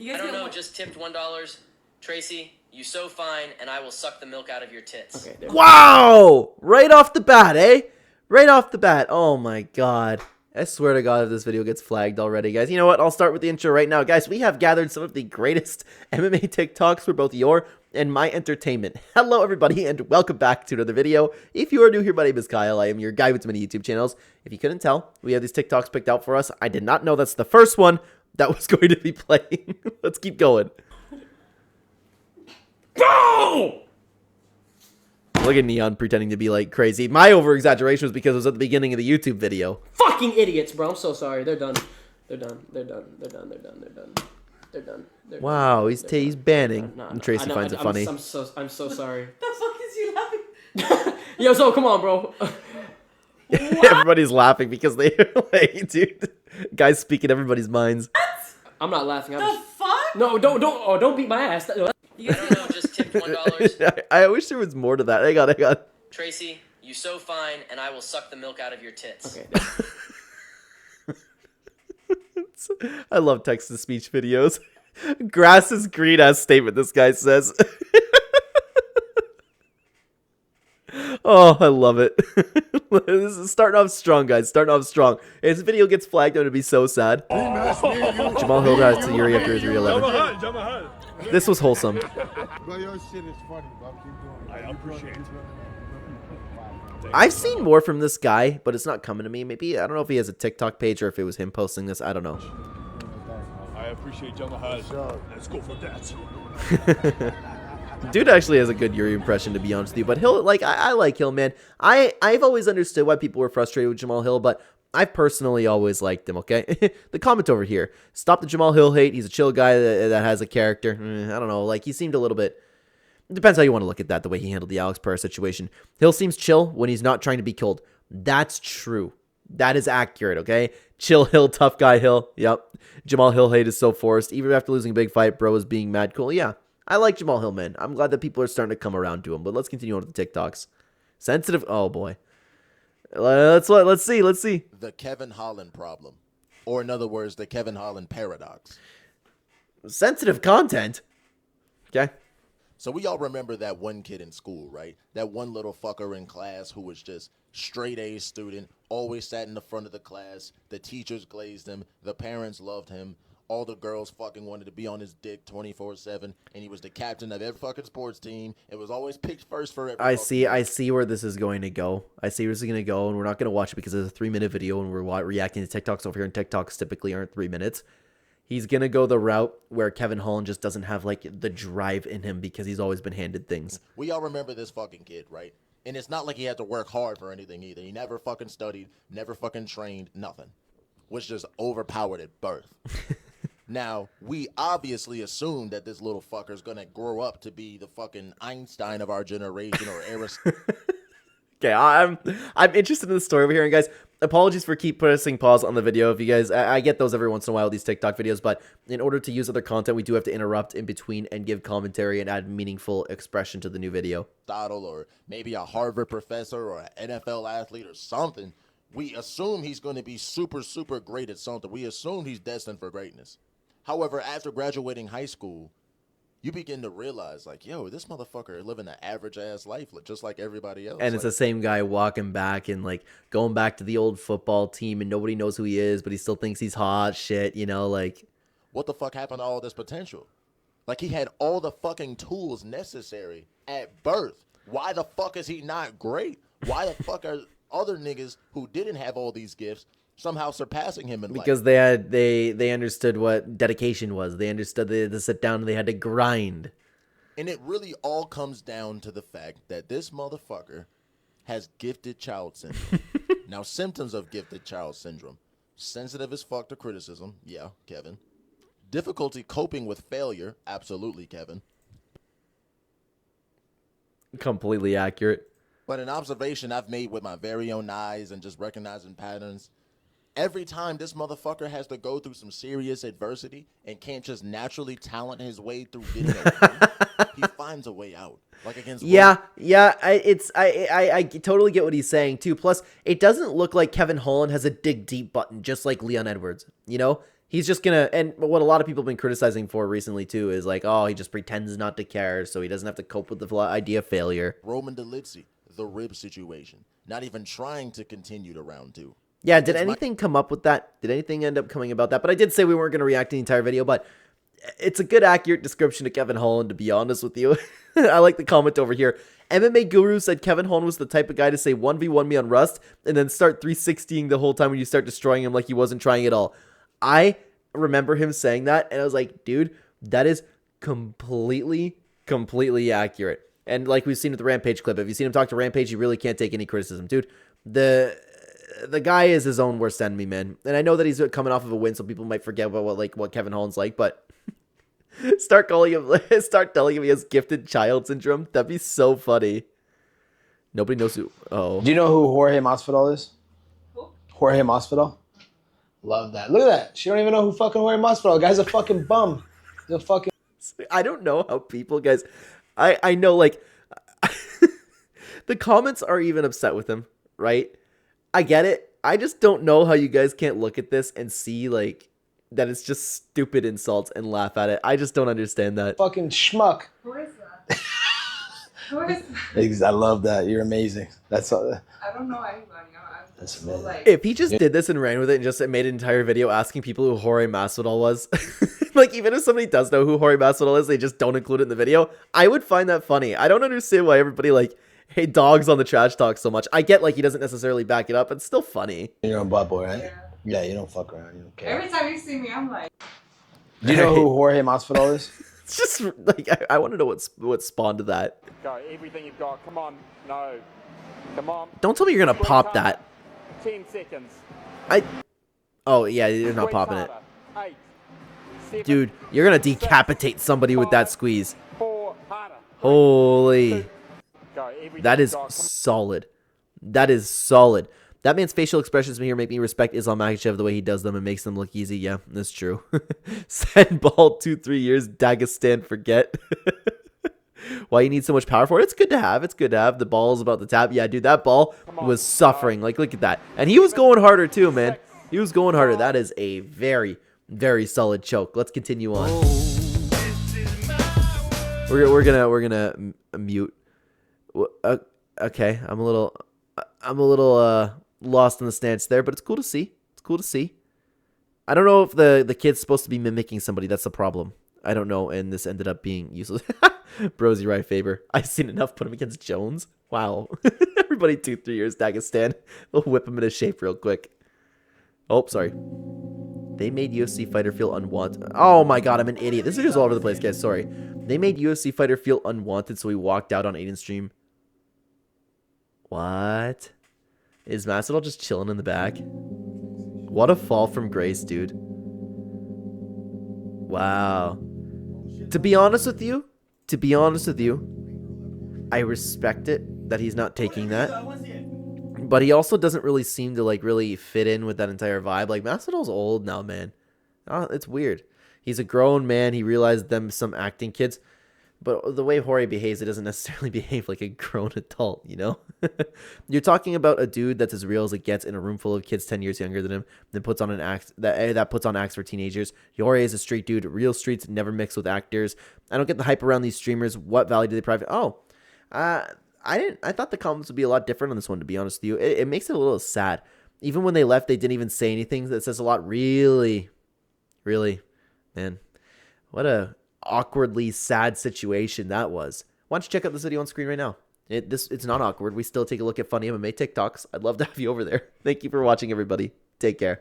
I don't know, just tipped $1. Tracy, you so fine, and I will suck the milk out of your tits. Okay, wow! Right off the bat, eh? Right off the bat. Oh my god. I swear to god if this video gets flagged already, guys. You know what? I'll start with the intro right now. Guys, we have gathered some of the greatest MMA TikToks for both your and my entertainment. Hello, everybody, and welcome back to another video. If you are new here, my name is Kyle. I am your guy with many YouTube channels. If you couldn't tell, we have these TikToks picked out for us. I did not know that's the first one that was going to be playing. Let's keep going. Go! Look at Neon pretending to be like crazy. My over-exaggeration was because it was at the beginning of the YouTube video. Fucking idiots, bro. I'm so sorry. They're done. They're done. They're done. They're done. They're done. They're done. They're done. They're wow, done. he's banning. No, And Tracy finds it funny. I'm so sorry. The fuck is you laughing? Yo, so come on, bro. Everybody's laughing because they like, dude, guys speaking everybody's minds. I'm not laughing. I'm The just... fuck? No, don't beat my ass. I don't know, just tipped $1. I wish there was more to that. Hang on. Tracy, you so fine, and I will suck the milk out of your tits. Okay. I love text-to-speech videos. Grass is green ass statement, this guy says. Oh, I love it. This is starting off strong, guys. Starting off strong. If this video gets flagged, I'm going to be so sad. Jamahal Hill has to Yuri after his 311. This was wholesome. Bro, your shit is funny, bro. Keep doing it. I appreciate it. I've seen more from this guy, but it's not coming to me. Maybe, I don't know if he has a TikTok page or if it was him posting this. I don't know. I appreciate Jamahal. Let's go for that. Dude actually has a good Yuri impression, to be honest with you. But Hill, like, I like Hill, man. I've always understood why people were frustrated with Jamahal Hill, but I've personally always liked him, okay? The comment over here. Stop the Jamahal Hill hate. He's a chill guy that has a character. I don't know. Like, he seemed a little bit... It depends how you want to look at that, the way he handled the Alex Pereira situation. Hill seems chill when he's not trying to be killed. That's true. That is accurate, okay? Chill Hill, tough guy Hill. Yep. Jamahal Hill hate is so forced. Even after losing a big fight, bro is being mad cool. Yeah, I like Jamahal Hill, man. I'm glad that people are starting to come around to him. But let's continue on with the TikToks. Sensitive. Oh, boy. Let's see. The Kevin Holland problem. Or in other words, the Kevin Holland paradox. Sensitive content. Okay. So we all remember that one kid in school, right? That one little fucker in class who was just straight A student, always sat in the front of the class. The teachers glazed him. The parents loved him. All the girls fucking wanted to be on his dick 24/7, and he was the captain of every fucking sports team. It was always picked first for every. I see where this is going to go. I see where this is going to go, and we're not going to watch it because it's a 3-minute video, and we're reacting to TikToks over here, and TikToks typically aren't 3 minutes. He's going to go the route where Kevin Holland just doesn't have, like, the drive in him because he's always been handed things. We all remember this fucking kid, right? And it's not like he had to work hard for anything either. He never fucking studied, never fucking trained, nothing. Was just overpowered at birth. Now, we obviously assume that this little fucker's gonna grow up to be the fucking Einstein of our generation or Aristotle. Okay, I'm interested in the story over here, and guys, apologies for keep pressing pause on the video. If you guys, I get those every once in a while, these TikTok videos, but in order to use other content, we do have to interrupt in between and give commentary and add meaningful expression to the new video. Or maybe a Harvard professor or an NFL athlete or something. We assume he's going to be super, super great at something. We assume he's destined for greatness. However, after graduating high school, you begin to realize, like, yo, this motherfucker living an average-ass life just like everybody else. And it's the same guy walking back and, like, going back to the old football team, and nobody knows who he is, but he still thinks he's hot shit, you know, like... What the fuck happened to all this potential? Like, he had all the fucking tools necessary at birth. Why the fuck is he not great? Why the fuck are other niggas who didn't have all these gifts somehow surpassing him in life? Because they understood what dedication was. They understood they had to sit down and they had to grind. And it really all comes down to the fact that this motherfucker has gifted child syndrome. Now, symptoms of gifted child syndrome. Sensitive as fuck to criticism. Yeah, Kevin. Difficulty coping with failure. Absolutely, Kevin. Completely accurate. But an observation I've made with my very own eyes and just recognizing patterns, every time this motherfucker has to go through some serious adversity and can't just naturally talent his way through getting it, he finds a way out. Like against I totally get what he's saying too. Plus, it doesn't look like Kevin Holland has a dig deep button, just like Leon Edwards. You know, He's just gonna, and what a lot of people have been criticizing for recently too is like, oh, he just pretends not to care, so he doesn't have to cope with the idea of failure. Roman Dolidze, the rib situation, not even trying to continue to round 2. Yeah, did anything come up with that? Did anything end up coming about that? But I did say we weren't going to react to the entire video, but it's a good, accurate description of Kevin Holland, to be honest with you. I like the comment over here. MMA Guru said Kevin Holland was the type of guy to say 1v1 me on Rust and then start 360ing the whole time when you start destroying him like he wasn't trying at all. I remember him saying that, and I was like, dude, that is completely accurate. And like we've seen with the Rampage clip, if you've seen him talk to Rampage, you really can't take any criticism. Dude, the guy is his own worst enemy, man. And I know that he's coming off of a win, so people might forget about what Kevin Holland's like, but start telling him he has gifted child syndrome. That'd be so funny. Nobody knows who. Oh. Do you know who Jorge Masvidal is? Who? Jorge Masvidal. Love that. Look at that. She don't even know who fucking Jorge Masvidal. The guy's a fucking bum. He's a fucking. I don't know how people, guys. I know, like, the comments are even upset with him, right? I get it. I just don't know how you guys can't look at this and see, like, that it's just stupid insults and laugh at it. I just don't understand that. Fucking schmuck. Who is that? Who is that? I love that. You're amazing. That's all. I don't know anybody. That's amazing. Like, If he just did this and ran with it and just made an entire video asking people who Jorge Masvidal was, like, even if somebody does know who Jorge Masvidal is, they just don't include it in the video, I would find that funny. I don't understand why everybody, like, hey, dogs on the trash talk so much. I get, like, he doesn't necessarily back it up, but it's still funny. You're a butt boy, right? Yeah. Yeah, you don't fuck around. You don't care. Every time you see me, I'm like. Do you know who Jorge Masvidal is? It's just, like, I want to know what spawned to that. Go, everything you've got. Come on. No. Come on. Don't tell me you're going to pop that. 10 seconds. Oh, yeah, you're not popping it. 8, 7, Dude, you're going to decapitate somebody with that 5, squeeze. 4, harder. Holy. Go, everything That you've is got. solid. That is solid. That man's facial expressions here make me respect Islam Makhachev the way he does them and makes them look easy. Yeah, that's true. Send ball 2-3 years. Dagestan forget. Why you need so much power for it? It's good to have. It's good to have. The ball is about to tap. Yeah, dude, that ball was suffering. Like, look at that. And he was going harder too, man. He was going harder. That is a very, very solid choke. Let's continue on. We're gonna mute. Okay, I'm a little lost in the stance there, but it's cool to see. It's cool to see. I don't know if the kid's supposed to be mimicking somebody. That's the problem. I don't know, and this ended up being useless. Brosy right Faber. I've seen enough. Put him against Jones. Wow. Everybody 2-3 years Dagestan. We'll whip him into shape real quick. Oh, sorry. They made UFC fighter feel unwanted. Oh my god, I'm an idiot. This is just all over the place, guys. Sorry. They made UFC fighter feel unwanted, so he walked out on Aiden's stream. What? Is Masvidal just chilling in the back? What a fall from grace, dude. Wow. To be honest with you, I respect it that he's not taking that. But he also doesn't really seem to, like, really fit in with that entire vibe. Like, Masvidal's old now, man. It's weird. He's a grown man. He realized them some acting kids. But the way Jorge behaves, it doesn't necessarily behave like a grown adult, you know? You're talking about a dude that's as real as it gets in a room full of kids 10 years younger than him, then puts on an act that puts on acts for teenagers. Jorge is a street dude. Real streets never mix with actors. I don't get the hype around these streamers. What value do they provide? Oh, I thought the comments would be a lot different on this one, to be honest with you. It makes it a little sad. Even when they left, they didn't even say anything. That says a lot. Really, man. What a awkwardly sad situation that was. Why don't you check out this video on screen right now? It's not awkward. We still take a look at funny MMA TikToks. I'd love to have you over there. Thank you for watching, everybody. Take care.